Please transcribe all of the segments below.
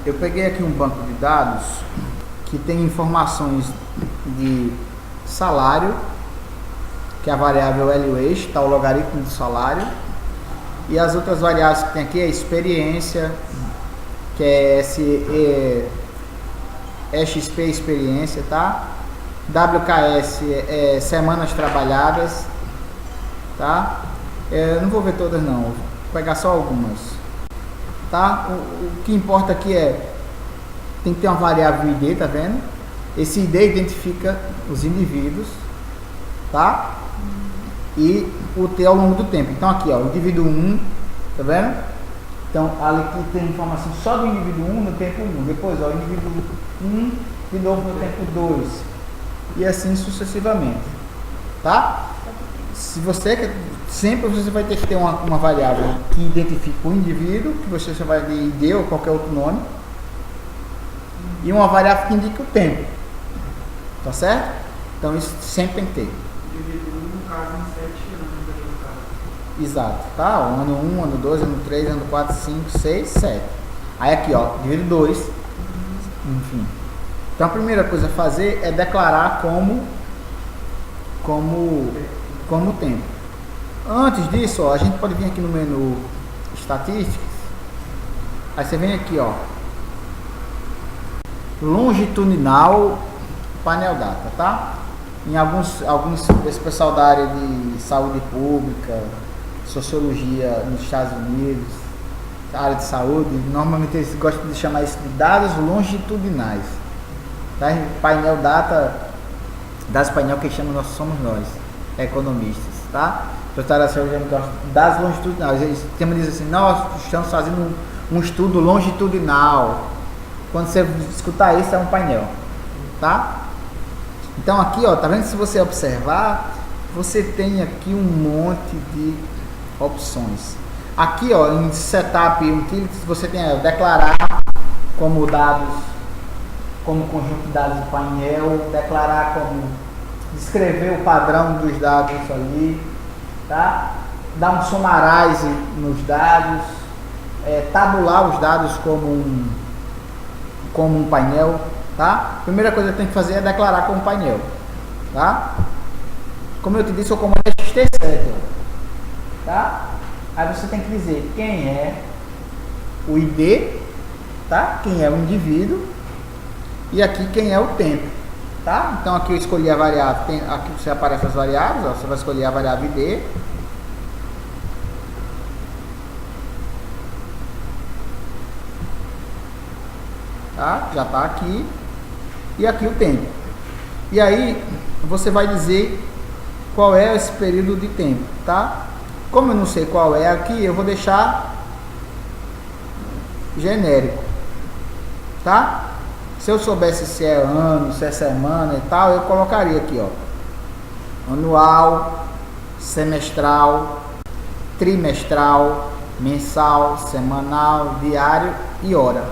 eu peguei aqui um banco de dados que tem informações de salário, que é a variável LWage, está o logaritmo do salário, e as outras variáveis que tem aqui é experiência, que é XP experiência, tá? WKS é semanas trabalhadas, tá? Não vou ver todas não, vou pegar só algumas, tá? O que importa aqui tem que ter uma variável ID, tá vendo? Esse ID identifica os indivíduos, tá? E o T ao longo do tempo. Então aqui, ó, indivíduo 1, tá vendo? Então ali tem informação só do indivíduo 1 no tempo 1, depois ó, indivíduo 1 de novo no tempo 2 e assim sucessivamente, tá? Se você quer, sempre você vai ter que ter uma variável que identifique o indivíduo, que você chama de ID ou qualquer outro nome, e uma variável que indique o tempo, tá certo? Então isso sempre tem que ter. Indivíduo 1, no caso, em 7 anos aí, no caso. Exato, tá? O ano 1, ano 2, ano 3, ano 4, 5, 6, 7. Aí aqui, ó, indivíduo 2, enfim. Então a primeira coisa a fazer é declarar como tempo. Antes disso, ó, a gente pode vir aqui no menu estatísticas. Aí você vem aqui, ó, longitudinal painel data, tá? Em alguns esse pessoal da área de saúde pública, sociologia nos Estados Unidos, a área de saúde, normalmente eles gostam de chamar isso de dados longitudinais, tá? Painel data, das painel que chamam somos nós, economistas, tá? Das longitudinais, eles dizem assim, nós estamos fazendo um estudo longitudinal. Quando você escutar isso, é um painel, tá? Então aqui, ó, tá vendo? Se você observar, você tem aqui um monte de opções. Aqui, ó, em setup utilities, você tem declarar como dados, como conjunto de dados do painel, declarar como descrever o padrão dos dados ali, tá? Dar um summarize nos dados, tabular os dados como um painel, tá? Primeira coisa que tem que fazer é declarar como painel, tá? Como eu te disse, eu comando XT7, tá? Aí você tem que dizer quem é o ID, tá? Quem é o indivíduo e aqui quem é o tempo, tá? Então aqui eu escolhi a variável, aqui você aparece as variáveis, ó, você vai escolher a variável ID. Tá? Já está aqui. E aqui o tempo. E aí você vai dizer qual é esse período de tempo, tá? Como eu não sei qual é aqui, eu vou deixar genérico, tá? Se eu soubesse se é ano, se é semana e tal, eu colocaria aqui, ó, anual, semestral, trimestral, mensal, semanal, diário e hora.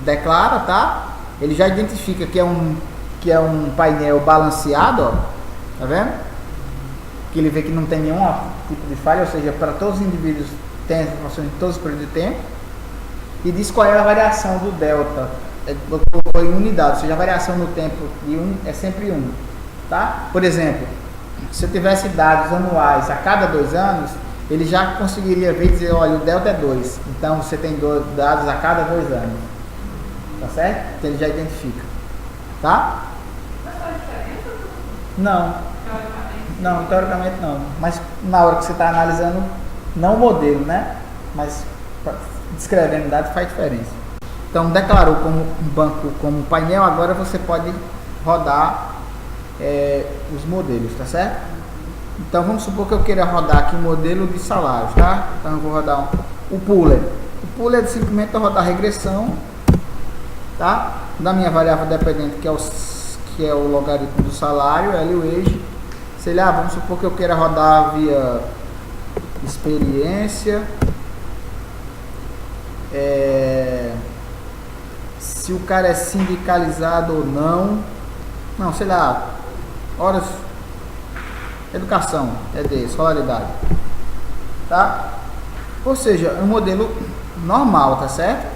Declara, tá? Ele já identifica que é um painel balanceado, ó, tá vendo? Que ele vê que não tem nenhum tipo de falha, ou seja, para todos os indivíduos tem informações de todos os períodos de tempo, e diz qual é a variação do delta, em unidade, ou seja, a variação no tempo de 1 é sempre 1, tá? Por exemplo, se eu tivesse dados anuais a cada 2 anos, ele já conseguiria ver e dizer, olha, o delta é 2, então você tem dados a cada 2 anos. Tá certo? Então ele já identifica. Tá? Mas faz diferença? Não. Teoricamente? Não, teoricamente não. Mas na hora que você está analisando, não o modelo, né? Mas descrevendo dados faz diferença. Então declarou como um banco, como painel, agora você pode rodar os modelos, tá certo? Então vamos supor que eu queira rodar aqui um modelo de salários, tá? Então eu vou rodar o Pooler. O Pooler é simplesmente rodar regressão, tá? Da minha variável dependente, que é o logaritmo do salário, LWage. Sei lá, vamos supor que eu queira rodar via experiência, se o cara é sindicalizado ou não, sei lá, horas, educação, ED, escolaridade, tá? Ou seja, é um modelo normal, tá certo?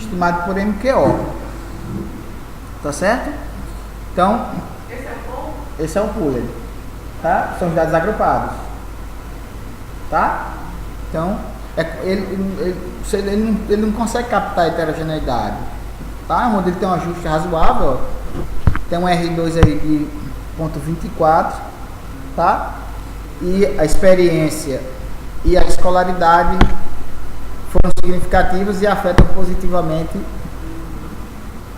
estimado por MQO. Tá certo? Então, esse é o pooler, tá? São os dados agrupados, tá? Então, ele não consegue captar a heterogeneidade, tá? O modelo tem um ajuste razoável, ó. Tem um R2 aí de 0,24, tá? E a experiência e a escolaridade foram significativas e afetam positivamente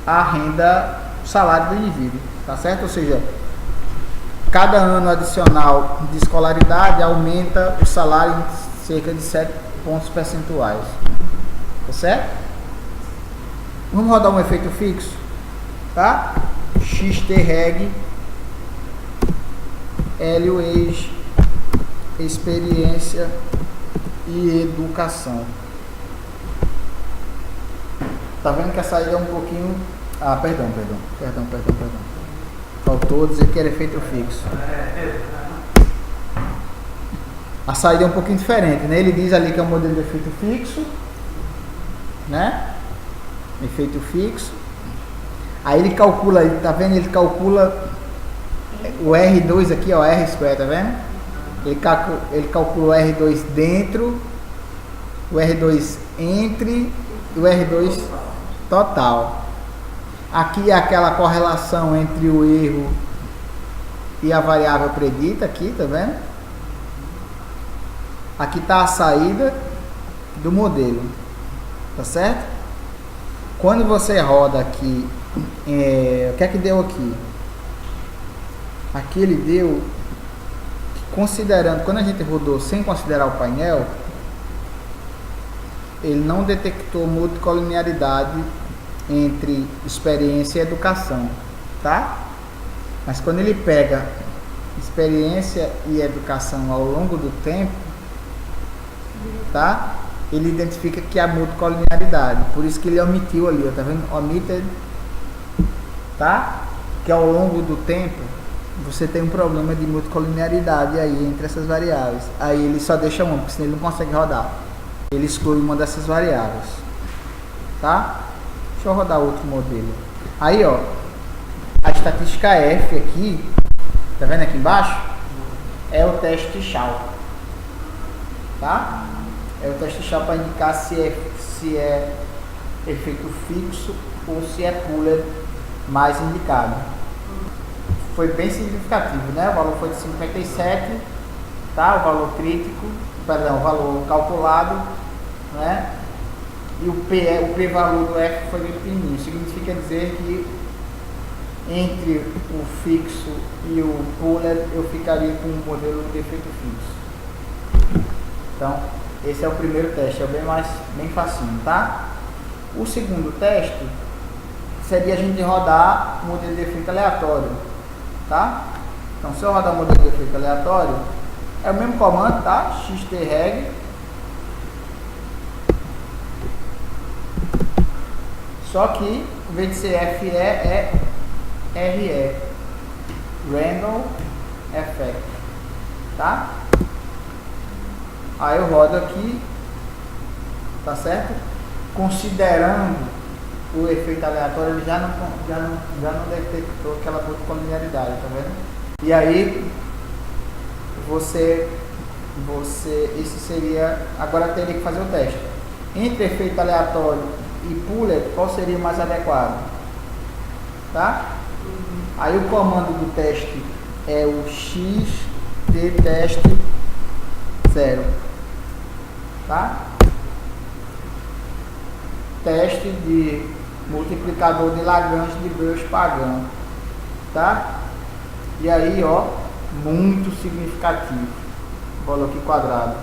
a renda, o salário do indivíduo, tá certo? Ou seja, cada ano adicional de escolaridade aumenta o salário em cerca de 7 pontos percentuais, tá certo? Vamos rodar um efeito fixo, tá? XT-reg, L-Wage, experiência e educação. Tá vendo que a saída é um pouquinho... Ah, perdão. Faltou dizer que era efeito fixo. A saída é um pouquinho diferente, né? Ele diz ali que é um modelo de efeito fixo, né? Efeito fixo. Aí ele calcula, tá vendo? Ele calcula o R2 aqui, ó, R2, tá vendo? Ele calcula o R2 dentro, o R2 entre e o R2 total. Aqui é aquela correlação entre o erro e a variável predita aqui, tá vendo? Aqui está a saída do modelo, tá certo? Quando você roda aqui, o que é que deu aqui? Aqui ele deu, considerando, quando a gente rodou sem considerar o painel, ele não detectou multicolinearidade entre experiência e educação, tá? Mas quando ele pega experiência e educação ao longo do tempo, tá? Ele identifica que há multicolinearidade, por isso que ele omitiu ali, ó, tá vendo? Omitted, tá? Que ao longo do tempo você tem um problema de multicolinearidade aí entre essas variáveis. Aí ele só deixa uma, porque senão ele não consegue rodar. Ele exclui uma dessas variáveis, tá? Deixa eu rodar outro modelo. Aí, ó, a estatística F aqui, tá vendo aqui embaixo? É o teste Shaw, tá? É o teste Shaw para indicar se é efeito fixo ou se é pooler mais indicado. Foi bem significativo, né? O valor foi de 57, tá? O valor crítico, perdão, o valor calculado, né? E o p-valor do F foi bem pequenininho. Significa dizer que entre o fixo e o pooler eu ficaria com um modelo de efeito fixo. Então, esse é o primeiro teste, é bem facinho, tá? O segundo teste seria a gente rodar o modelo de efeito aleatório, tá? Então, se eu rodar o modelo de efeito aleatório, é o mesmo comando, tá? XT-reg. Só que, em vez de ser FE, é RE. Random Effect, tá? Aí eu rodo aqui, tá certo? Considerando o efeito aleatório, ele já não detectou aquela multicolinearidade, tá vendo? E aí esse seria, agora teria que fazer o teste. Entre efeito aleatório e pooler, qual seria o mais adequado? Tá? Aí o comando do teste é o XT-teste 0, tá? Teste de multiplicador de Lagrange de Breuer-Pagan, tá? E aí, ó, muito significativo, valor aqui quadrado.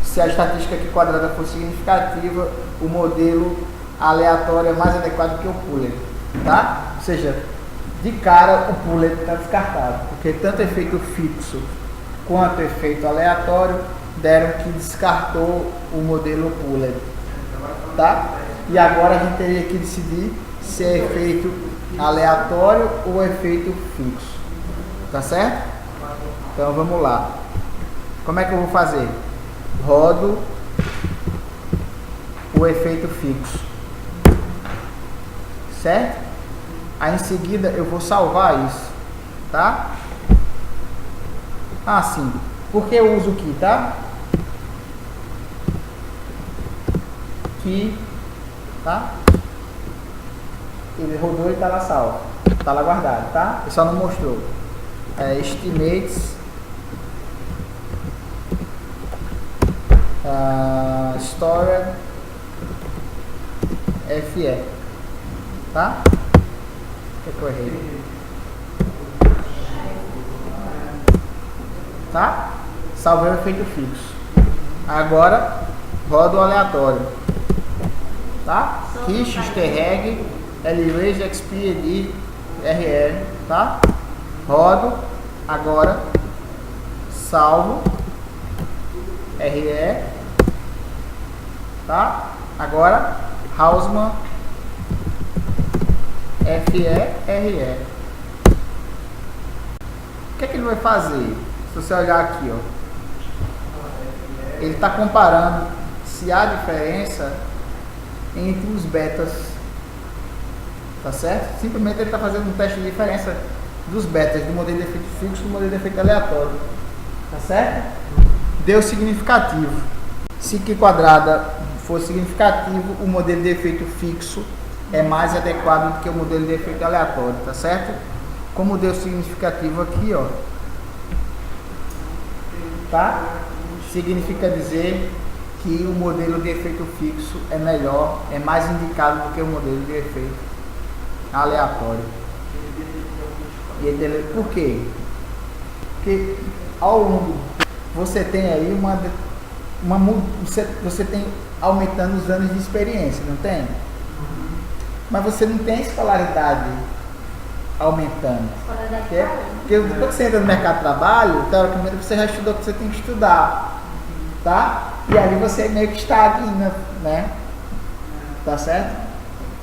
Se a estatística aqui quadrada for significativa, o modelo aleatório é mais adequado que o pooler, tá? Ou seja, de cara o pooler está descartado, porque tanto efeito fixo quanto efeito aleatório deram que descartou o modelo pooler, tá? E agora a gente teria que decidir se é efeito aleatório ou efeito fixo, tá certo? Então vamos lá. Como é que eu vou fazer? Rodo o efeito fixo. certo? Aí em seguida eu vou salvar isso, tá? Ah, sim. Por que eu uso aqui, tá? Aqui, tá? Ele rodou e tá lá salvo, tá lá guardado, tá? Ele só não mostrou. Estimates Stored FE, tá? O que eu errei? Tá? Salvei o efeito fixo. Agora roda o aleatório, tá? Key, xtreg, lraise, xped, rl, tá? Rodo, agora salvo, re, tá? Agora Hausmann, fe, re. O que é que ele vai fazer? Se você olhar aqui, ó, ele está comparando se há diferença entre os betas, tá certo? Simplesmente ele está fazendo um teste de diferença dos betas do modelo de efeito fixo e do modelo de efeito aleatório, tá certo? Deu significativo. Se Q quadrada for significativo, o modelo de efeito fixo é mais adequado do que o modelo de efeito aleatório, tá certo? Como deu significativo aqui, ó, tá? Significa dizer que o modelo de efeito fixo é melhor, é mais indicado do que o modelo de efeito aleatório. E por quê? Porque ao longo você tem aí você tem aumentando os anos de experiência, não tem? Mas você não tem escolaridade aumentando. Porque depois que você entra no mercado de trabalho, teoricamente você já estudou o que você tem que estudar, tá? E ali você meio que estagna, né? Tá certo?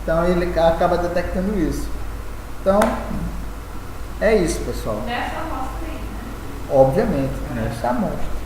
Então ele acaba detectando isso. Então, é isso, pessoal. Nessa amostra aí, né? Obviamente, nessa amostra.